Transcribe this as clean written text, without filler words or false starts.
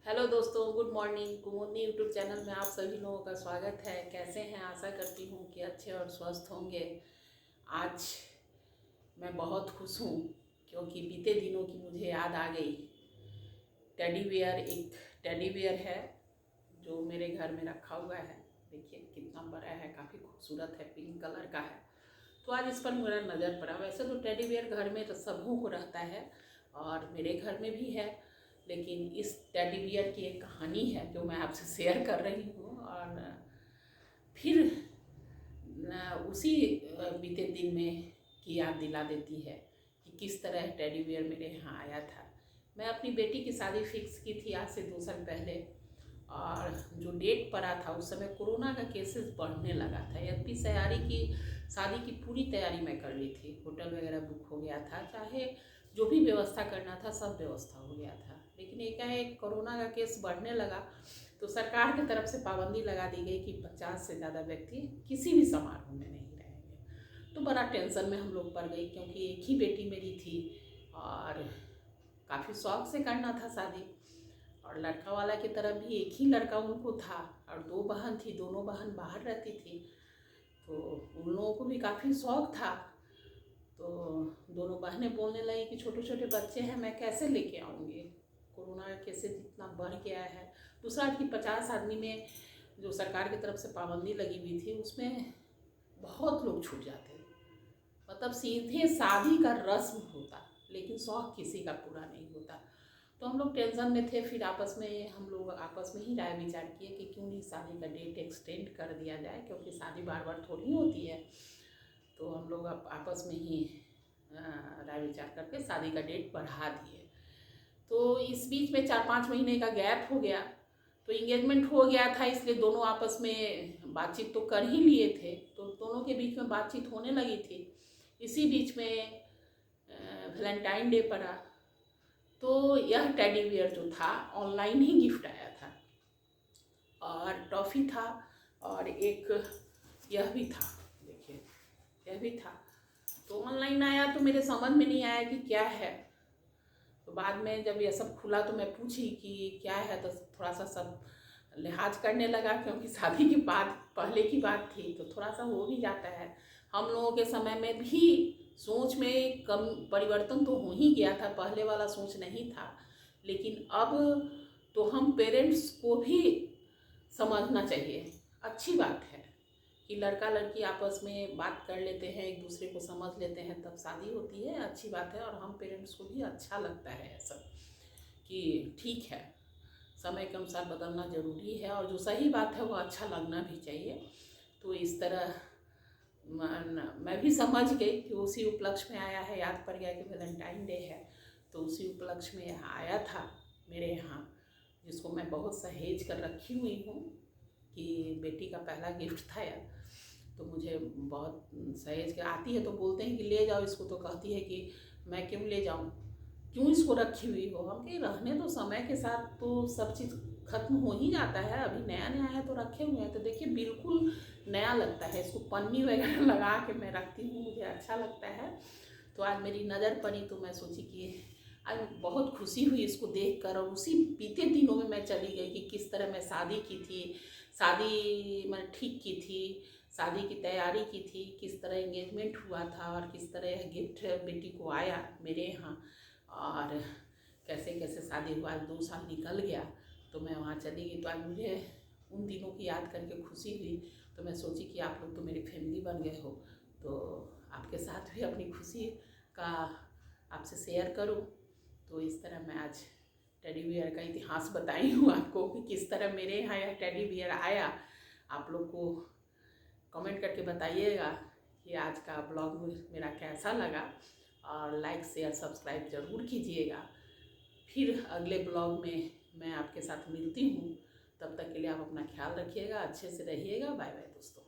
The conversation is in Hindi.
हेलो दोस्तों, गुड मॉर्निंग। कुमुदनी यूट्यूब चैनल में आप सभी लोगों का स्वागत है। कैसे हैं? आशा करती हूँ कि अच्छे और स्वस्थ होंगे। आज मैं बहुत खुश हूँ क्योंकि बीते दिनों की मुझे याद आ गई। एक टेडी बियर है जो मेरे घर में रखा हुआ है। देखिए कितना बड़ा है, काफ़ी खूबसूरत है, पिंक कलर का है। तो आज इस पर मेरा नज़र पड़ा। वैसे तो टेडी बियर घर में तो सबों को रहता है और मेरे घर में भी है, लेकिन इस टेडी बियर की एक कहानी है जो मैं आपसे शेयर कर रही हूँ। और फिर उसी बीते दिन में की याद दिला देती है कि किस तरह टेडी बियर मेरे यहाँ आया था। मैं अपनी बेटी की शादी फिक्स की थी आज से 2 साल पहले, और जो डेट पड़ा था उस समय कोरोना का केसेस बढ़ने लगा था। यद्यपि शादी की पूरी तैयारी मैं कर ली थी, होटल वगैरह बुक हो गया था, चाहे जो भी व्यवस्था करना था सब व्यवस्था हो गया था। लेकिन एकाएक कोरोना का केस बढ़ने लगा तो सरकार की तरफ से पाबंदी लगा दी गई कि 50 से ज़्यादा व्यक्ति किसी भी समारोह में नहीं रहेंगे। तो बड़ा टेंशन में हम लोग पड़ गई क्योंकि एक ही बेटी मेरी थी और काफ़ी शौक से करना था शादी। और लड़का वाला की तरफ भी एक ही लड़का उनको था और 2 बहन थी, दोनों बहन बाहर रहती थी। तो उन लोगों को भी काफ़ी शौक था। तो दोनों बहनें बोलने लगी कि छोटे छोटे बच्चे हैं, मैं कैसे लेके आऊँगी, कोरोना का केसेस इतना बढ़ गया है। दूसरा कि 50 आदमी में जो सरकार की तरफ से पाबंदी लगी हुई थी उसमें बहुत लोग छूट जाते, मतलब सीधे शादी का रस्म होता लेकिन शौक किसी का पूरा नहीं होता। तो हम लोग टेंशन में थे। फिर हम लोग आपस में ही राय विचार किए कि क्यों नहीं शादी का डेट एक्सटेंड कर दिया जाए, क्योंकि शादी बार बार थोड़ी होती है। तो हम लोग आपस में ही राय विचार करके शादी का डेट बढ़ा दिए। तो इस बीच में 4-5 महीने का गैप हो गया। तो इंगेजमेंट हो गया था, इसलिए दोनों आपस में बातचीत तो कर ही लिए थे, तो दोनों के बीच में बातचीत होने लगी थी। इसी बीच में वैलेंटाइन डे पड़ा। तो यह टेडी बियर जो था ऑनलाइन ही गिफ्ट आया था, और टॉफ़ी था और एक यह भी था, देखिए यह भी था। तो ऑनलाइन आया तो मेरे समझ में नहीं आया कि क्या है। तो बाद में जब यह सब खुला तो मैं पूछी कि क्या है, तो थोड़ा सा सब लिहाज करने लगा क्योंकि शादी के बाद पहले की बात थी तो थोड़ा सा हो भी जाता है। हम लोगों के समय में भी सोच में कम परिवर्तन तो हो ही गया था, पहले वाला सोच नहीं था। लेकिन अब तो हम पेरेंट्स को भी समझना चाहिए। अच्छी बात है कि लड़का लड़की आपस में बात कर लेते हैं, एक दूसरे को समझ लेते हैं, तब शादी होती है, अच्छी बात है। और हम पेरेंट्स को भी अच्छा लगता है ऐसा कि ठीक है, समय के अनुसार बदलना ज़रूरी है और जो सही बात है वो अच्छा लगना भी चाहिए। तो इस तरह मैं भी समझ गई कि उसी उपलक्ष्य में आया है। याद पड़ गया कि वैलेंटाइन डे है, तो उसी उपलक्ष्य में यह आया था मेरे यहाँ, जिसको मैं बहुत सहेज कर रखी हुई हूँ कि बेटी का पहला गिफ्ट था यार। तो मुझे बहुत सहेज के आती है तो बोलते हैं कि ले जाओ इसको, तो कहती है कि मैं क्यों ले जाऊँ, क्यों इसको रखी हुई हो। हम कहीं रहने तो समय के साथ तो सब चीज़ खत्म हो ही जाता है, अभी नया नया है तो रखे हुए हैं। तो देखिए बिल्कुल नया लगता है, इसको पन्नी वगैरह लगा के मैं रखती हूँ, मुझे अच्छा लगता है। तो आज मेरी नज़र पड़ी तो मैं सोची कि आज बहुत खुशी हुई इसको देख कर। और उसी बीते दिनों में मैं चली गई कि किस तरह मैं शादी की थी, शादी मैंने ठीक की थी, शादी की तैयारी की थी, किस तरह एंगेजमेंट हुआ था और किस तरह यह गिफ्ट बेटी को आया मेरे यहाँ, और कैसे कैसे शादी हुआ। 2 साल निकल गया तो मैं वहाँ चली गई। तो आज मुझे उन दिनों की याद करके खुशी हुई। तो मैं सोची कि आप लोग तो मेरी फैमिली बन गए हो, तो आपके साथ भी अपनी खुशी का आपसे शेयर करूं। तो इस तरह मैं आज टेडी बियर का इतिहास बताई हूँ आपको कि किस तरह मेरे यहाँ यह टेडी बियर आया। आप लोग को कमेंट करके बताइएगा कि आज का ब्लॉग मेरा कैसा लगा, और लाइक शेयर सब्सक्राइब ज़रूर कीजिएगा। फिर अगले ब्लॉग में मैं आपके साथ मिलती हूँ। तब तक के लिए आप अपना ख्याल रखिएगा, अच्छे से रहिएगा। बाय बाय दोस्तों।